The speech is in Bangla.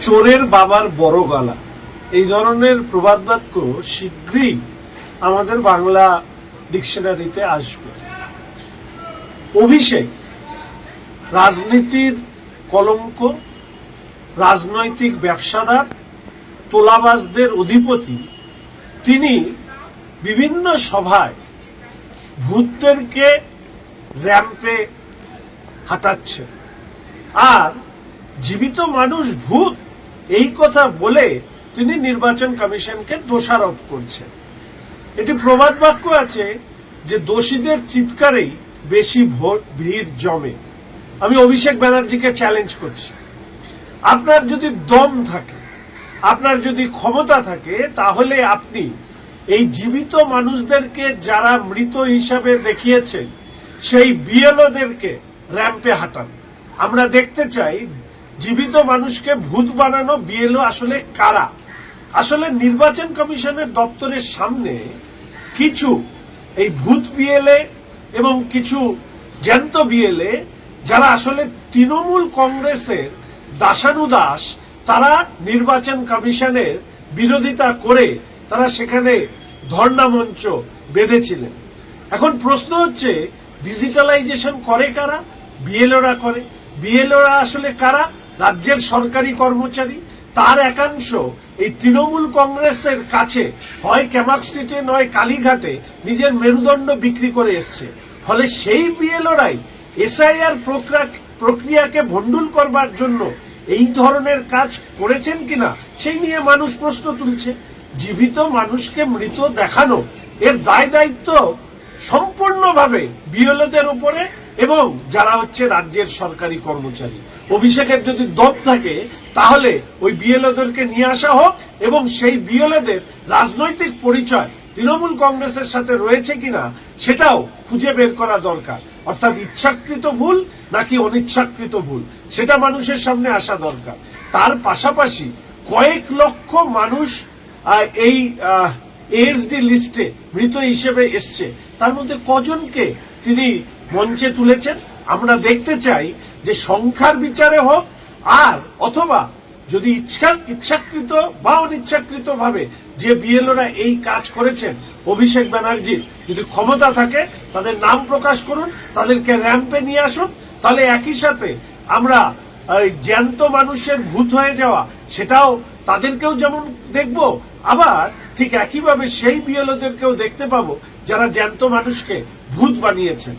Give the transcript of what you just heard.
চোরের বাবার বড় গলা, এই ধরনের প্রবাদ বাক্য শীঘ্রই আমাদের বাংলা ডিকশনারিতে আসবে। অভিষেক রাজনীতির কলঙ্ক, রাজনৈতিক ব্যবসাদার, তোলাবাজদের অধিপতি। তিনি বিভিন্ন সভায় ভূতদেরকে র্যাম্পে হাঁটাচ্ছেন, আর জীবিত মানুষ ভূত এই কথা বলে তিনি নির্বাচন কমিশনকে দোষারোপ করছেন। এটি প্রবাদ বাক্য আছে যে দোষীদের চিৎকারেই বেশি ভিড় জমে। আমি অভিষেক ব্যানার্জিকে চ্যালেঞ্জ করছি, আপনার যদি দম থাকে, আপনার যদি ক্ষমতা থাকে, তাহলে আপনি এই জীবিত মানুষদেরকে যারা মৃত হিসাবে দেখিয়েছেন সেই বিএলওদেরকে র্যাম্পে হাঁটান। আমরা দেখতে চাই জীবিত মানুষকে ভূত বানানো বিএলও আসলে কারা। আসলে নির্বাচন কমিশনের দপ্তরের সামনে কিছু এই ভূত বিএলএ এবং কিছু জ্যান্ত বিএলএ যারা আসলে তৃণমূল কংগ্রেসের দাসানুদাস, তারা নির্বাচন কমিশনের বিরোধিতা করে তারা সেখানে ধর্ণা মঞ্চ বেঁধেছিলেন। এখন প্রশ্ন হচ্ছে, ডিজিটালাইজেশন করে কারা? বিএলওরা করে। বিএলওরা আসলে কারা? রাজ্যের সরকারি কর্মচারী। তার একাংশ এই তৃণমূল কংগ্রেসের কাছে হয় ক্যামাক স্ট্রিটে নয় কালীঘাটে নিজের মেরুদণ্ড বিক্রি করে এসছে। ফলে সেই বিএলওরাই এসআইআর প্রক্রিয়াকে ভণ্ডুল করবার জন্য এই ধরনের কাজ করেছেন কিনা সেই নিয়ে মানুষ প্রশ্ন তুলছে। জীবিত মানুষকে মৃত দেখানো এর দায় দায়িত্ব সম্পূর্ণভাবে বিএলওদের উপরে এবং যারা হচ্ছে রাজ্যের সরকারি কর্মচারী। অভিষেকের যদি দম থাকে তাহলে ওই বিএলওদেরকে নিয়ে আসা হোক এবং সেই বিএলওদের রাজনৈতিক পরিচয় তৃণমূল কংগ্রেসের সাথে রয়েছে কিনা সেটাও খুঁজে বের করা দরকার। অর্থাৎ ইচ্ছাকৃত ভুল নাকি অনিচ্ছাকৃত ভুল সেটা মানুষের সামনে আসা দরকার। তার পাশাপাশি কয়েক লক্ষ মানুষ এই এএসডি লিস্টে মৃত হিসেবে এসছে, তার মধ্যে কজনকে তিনি মঞ্চে তুলেছেন। আমরা দেখতে চাই যে সংখ্যার বিচারে হোক, আর অথবা যদি ইচ্ছাকৃত বা অনিচ্ছাকৃত ভাবে যে বিএলওরা এই কাজ করেছেন, অভিষেক ব্যানার্জির যদি ক্ষমতা থাকে তাদের নাম প্রকাশ করুন, তাদেরকে র্যাম্পে নিয়ে আসুন। তাহলে একই সাথে আমরা জ্যান্ত মানুষের ভূত হয়ে যাওয়া সেটাও তাদেরকেও যেমন দেখব, আবার ঠিক একইভাবে সেই বিএলওদেরকেও দেখতে পাবো যারা জ্যান্ত মানুষকে ভূত বানিয়েছেন।